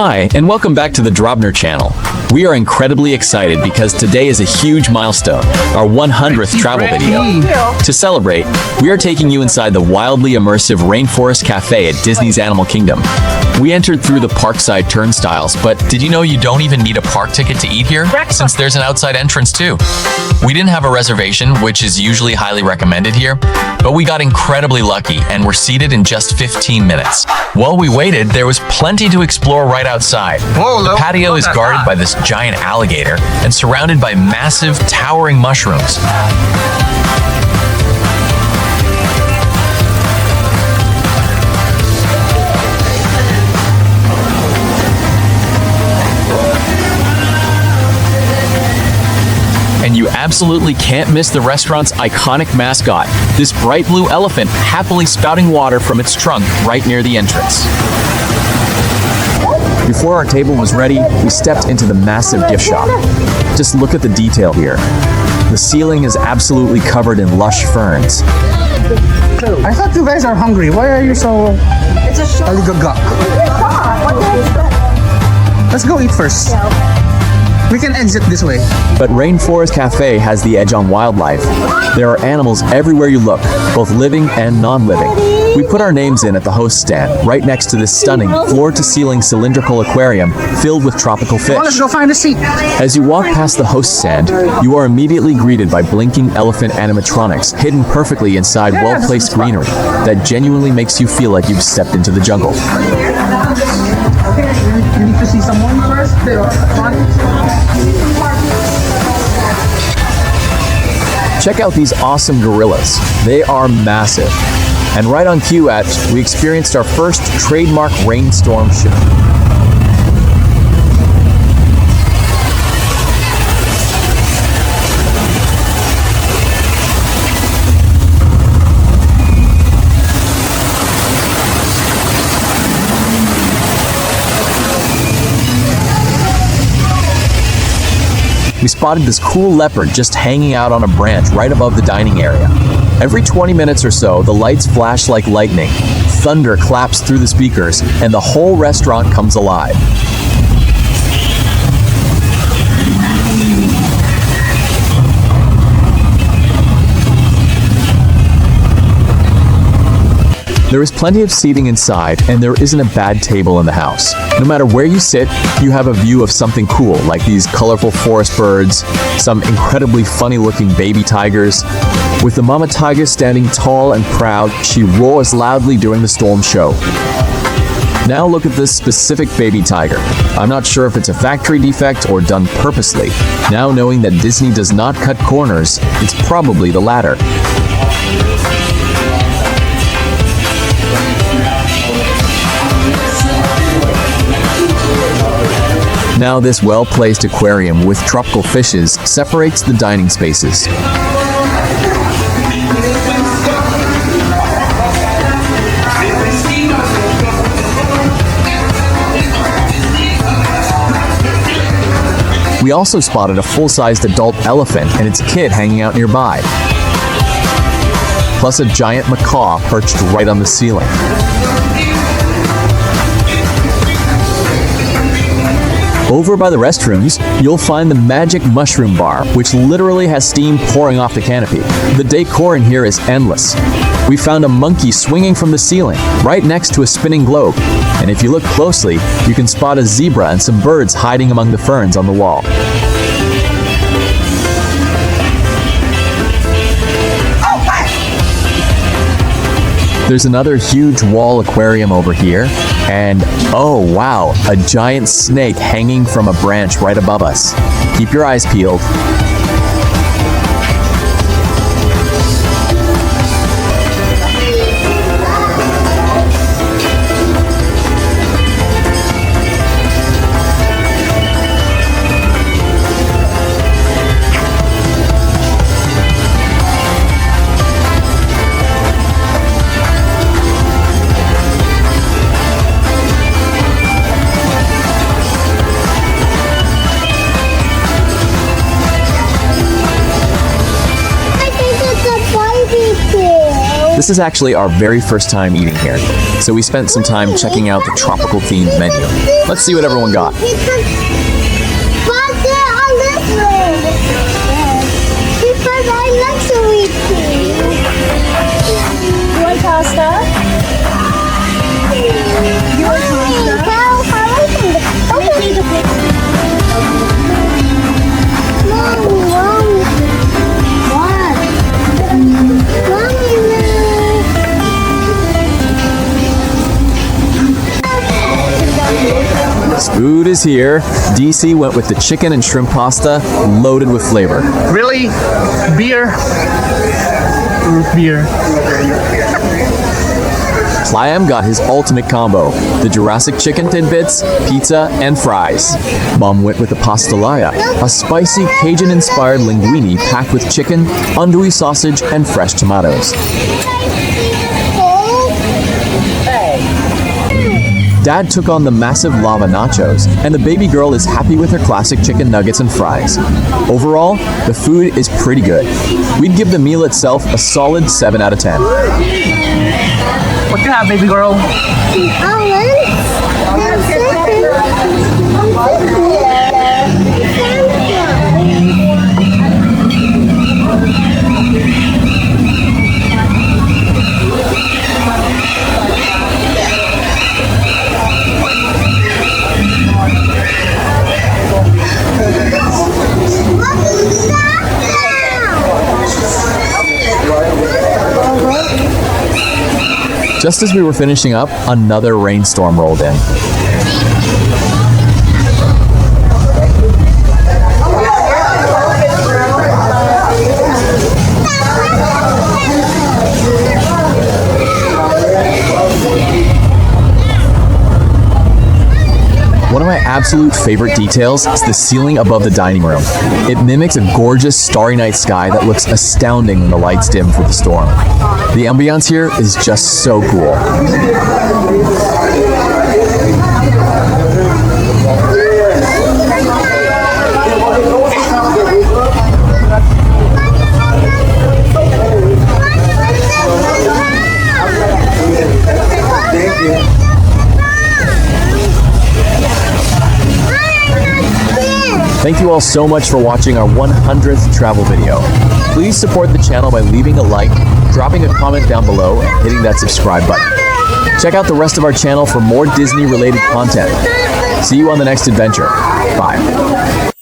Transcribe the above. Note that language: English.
Hi, and welcome back to the Draubner Channel. We are incredibly excited because today is a huge milestone, our 100th travel video. To celebrate, we are taking you inside the wildly immersive Rainforest Cafe at Disney's Animal Kingdom. We entered through the parkside turnstiles, but did you know you don't even need a park ticket to eat here? Since there's an outside entrance too. We didn't have a reservation, which is usually highly recommended here, but we got incredibly lucky and were seated in just 15 minutes. While we waited, there was plenty to explore right outside. The patio is guarded by this giant alligator and surrounded by massive, towering mushrooms. And you absolutely can't miss the restaurant's iconic mascot, this bright blue elephant happily spouting water from its trunk right near the entrance. Before our table was ready, we stepped into the massive gift shop. Just look at the detail here. The ceiling is absolutely covered in lush ferns. I thought you guys are hungry. Why are you so aligagak? Let's go eat first. We can exit this way. But Rainforest Cafe has the edge on wildlife. There are animals everywhere you look, both living and non-living. We put our names in at the host stand, right next to this stunning floor-to-ceiling cylindrical aquarium filled with tropical fish. Well, let's go find a seat. As you walk past the host stand, you are immediately greeted by blinking elephant animatronics hidden perfectly inside well-placed greenery that genuinely makes you feel like you've stepped into the jungle. You need to see someone first. Check out these awesome gorillas. They are massive. And right on cue we experienced our first trademark Rainstorm show. We spotted this cool leopard just hanging out on a branch right above the dining area. Every 20 minutes or so, the lights flash like lightning, thunder claps through the speakers, and the whole restaurant comes alive. There is plenty of seating inside, and there isn't a bad table in the house. No matter where you sit, you have a view of something cool, like these colorful forest birds, some incredibly funny-looking baby tigers. With the mama tiger standing tall and proud, she roars loudly during the storm show. Now look at this specific baby tiger. I'm not sure if it's a factory defect or done purposely. Now knowing that Disney does not cut corners, it's probably the latter. Now this well-placed aquarium with tropical fishes separates the dining spaces. We also spotted a full-sized adult elephant and its kid hanging out nearby, plus a giant macaw perched right on the ceiling. Over by the restrooms, you'll find the magic mushroom bar, which literally has steam pouring off the canopy. The decor in here is endless. We found a monkey swinging from the ceiling, right next to a spinning globe. And if you look closely, you can spot a zebra and some birds hiding among the ferns on the wall. There's another huge wall aquarium over here, and oh wow, a giant snake hanging from a branch right above us. Keep your eyes peeled. This is actually our very first time eating here, so we spent some time checking out the tropical themed menu. Let's see what everyone got. But they're on this way. Because I love to eat these. You want pasta? You want pasta? Okay. Food is here. DC went with the chicken and shrimp pasta, loaded with flavor. Really? Beer? Root beer. Liam got his ultimate combo, the Jurassic Chicken Tidbits, pizza, and fries. Mom went with the Pastalaya, a spicy Cajun-inspired linguine packed with chicken, andouille sausage, and fresh tomatoes. Dad took on the massive lava nachos, and the baby girl is happy with her classic chicken nuggets and fries. Overall, the food is pretty good. We'd give the meal itself a solid 7 out of 10. What you have, baby girl? Just as we were finishing up, another rainstorm rolled in. One of my absolute favorite details is the ceiling above the dining room. It mimics a gorgeous starry night sky that looks astounding when the lights dim for the storm. The ambiance here is just so cool. Thank you all so much for watching our 100th travel video. Please support the channel by leaving a like, dropping a comment down below, and hitting that subscribe button. Check out the rest of our channel for more Disney-related content. See you on the next adventure. Bye.